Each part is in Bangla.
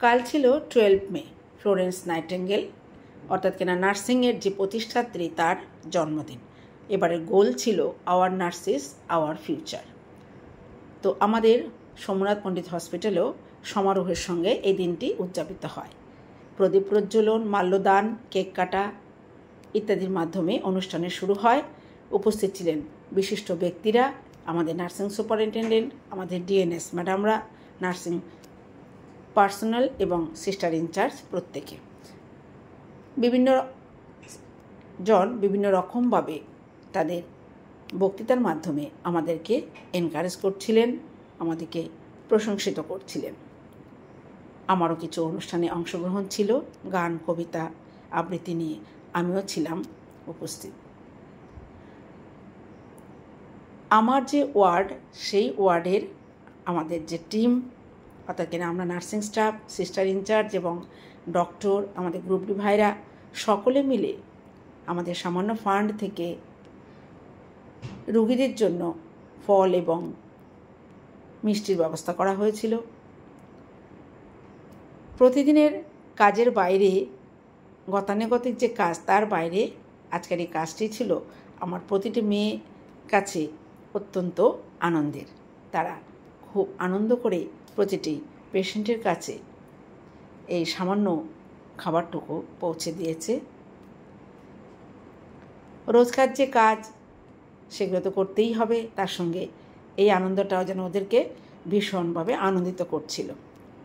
কাল ছিল 12 মে, ফ্লোরেন্স নাইটিঙ্গেল অর্থাৎ কিনা নার্সিংয়ের যে প্রতিষ্ঠাত্রী তার জন্মদিন। এবারে গোল ছিল আওয়ার নার্সিস আওয়ার ফিউচার। তো আমাদের সোমনাথ পণ্ডিত হসপিটালেও সমারোহের সঙ্গে এই দিনটি উদযাপিত হয়। প্রদীপ প্রজ্বলন, মাল্যদান, কেক কাটা ইত্যাদির মাধ্যমে অনুষ্ঠানের শুরু হয়। উপস্থিত ছিলেন বিশিষ্ট ব্যক্তিরা, আমাদের নার্সিং সুপারিনটেন্ডেন্ট, আমাদের ডিএনএস ম্যাডামরা, নার্সিং পার্সোনাল এবং সিস্টার ইনচার্জ প্রত্যেকে। বিভিন্ন রকমভাবে তাদের বক্তৃতার মাধ্যমে আমাদেরকে এনকারেজ করছিলেন, আমাদেরকে প্রশংসিত করছিলেন। আমারও কিছু অনুষ্ঠানে অংশগ্রহণ ছিল, গান, কবিতা, আবৃত্তি নিয়ে আমিও ছিলাম উপস্থিত। আমার যে ওয়ার্ড, সেই ওয়ার্ডের আমাদের যে টিম অর্থাৎ কিনা আমরা নার্সিং স্টাফ, সিস্টার ইনচার্জ এবং ডক্টর, আমাদের গ্রুপ ডি ভাইরা সকলে মিলে আমাদের সামান্য ফান্ড থেকে রোগীদের জন্য ফল এবং মিষ্টির ব্যবস্থা করা হয়েছিল। প্রতিদিনের কাজের বাইরে গতানুগতিক যে কাজ, তার বাইরে আজকের এই কাজটি ছিল আমার প্রতিটি মেয়ে কাছে অত্যন্ত আনন্দের। তারা খুব আনন্দ করে প্রতিটি পেশেন্টের কাছে এই সামান্য খাবারটুকু পৌঁছে দিয়েছে। রোজকার যে কাজ সেগুলো তো করতেই হবে, তার সঙ্গে এই আনন্দটাও যেন ওদেরকে ভীষণভাবে আনন্দিত করছিল।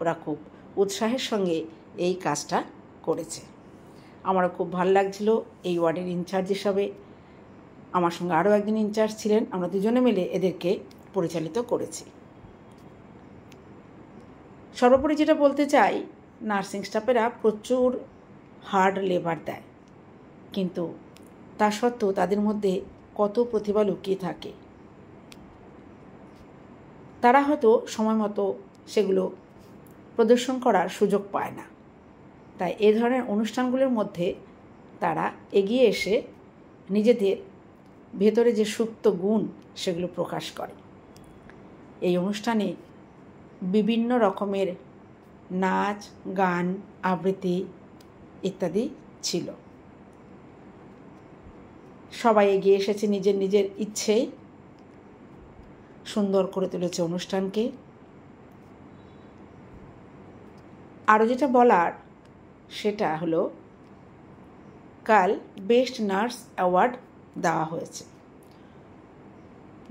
ওরা খুব উৎসাহের সঙ্গে এই কাজটা করেছে। আমারও খুব ভালো লাগছিল এই ওয়ার্ডের ইনচার্জ হিসাবে। আমার সঙ্গে আরও একজন ইনচার্জ ছিলেন, আমরা দুজনে মিলে এদেরকে পরিচালিত করেছি। সর্বোপরি যেটা বলতে চাই, নার্সিং স্টাফেরা প্রচুর হার্ড লেবার দেয়, কিন্তু তা সত্ত্বেও তাদের মধ্যে কত প্রতিভা লুকিয়ে থাকে। তারা হয়তো সময় মতো সেগুলো প্রদর্শন করার সুযোগ পায় না, তাই এ ধরনের অনুষ্ঠানগুলোর মধ্যে তারা এগিয়ে এসে নিজেদের ভেতরে যে সুপ্ত গুণ সেগুলো প্রকাশ করে। এই অনুষ্ঠানে বিভিন্ন রকমের নাচ, গান, আবৃত্তি ইত্যাদি ছিল। সবাই এগিয়ে এসেছে নিজের নিজের ইচ্ছেই, সুন্দর করে তুলেছে অনুষ্ঠানকে। আরও যেটা বলার সেটা হলো, কাল বেস্ট নার্স অ্যাওয়ার্ড দেওয়া হয়েছে।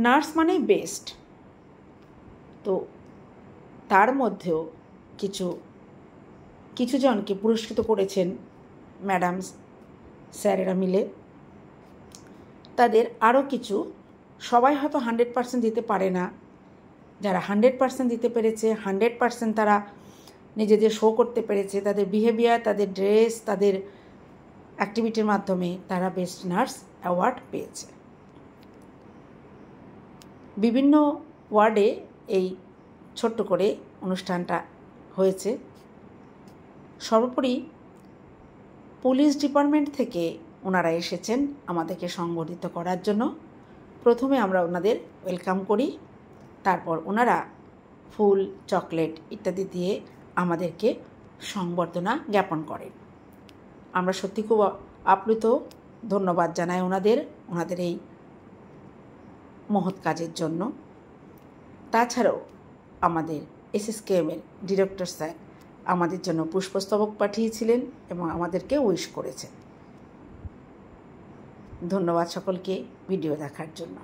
নার্স মানেই বেস্ট, তো তার মধ্যেও কিছু জনকে পুরস্কৃত করেছেন ম্যাডাম স্যারেরা মিলে। তাদের আরও কিছু, সবাই হয়তো 100% দিতে পারে না, যারা 100% দিতে পেরেছে, 100% তারা নিজেদের শো করতে পেরেছে, তাদের বিহেভিয়ার, তাদের ড্রেস, তাদের অ্যাক্টিভিটির মাধ্যমে তারা বেস্ট নার্স অ্যাওয়ার্ড পেয়েছে। বিভিন্ন ওয়ার্ডে এই ছোট্ট করে অনুষ্ঠানটা হয়েছে। সর্বোপরি পুলিশ ডিপার্টমেন্ট থেকে ওনারা এসেছেন আমাদেরকে সংবর্ধিত করার জন্য। প্রথমে আমরা ওনাদের ওয়েলকাম করি, তারপর ওনারা ফুল, চকলেট ইত্যাদি দিয়ে আমাদেরকে সংবর্ধনা জ্ঞাপন করেন। আমরা সত্যি খুব আপ্লুত, ধন্যবাদ জানাই ওনাদের এই মহৎ কাজের জন্য। তাছাড়াও আমাদের এসএসকেএমের ডিরেক্টর স্যার আমাদের জন্য পুষ্পস্তবক পাঠিয়েছিলেন এবং আমাদেরকে উইশ করেছেন। ধন্যবাদ সকলকে ভিডিও দেখার জন্য।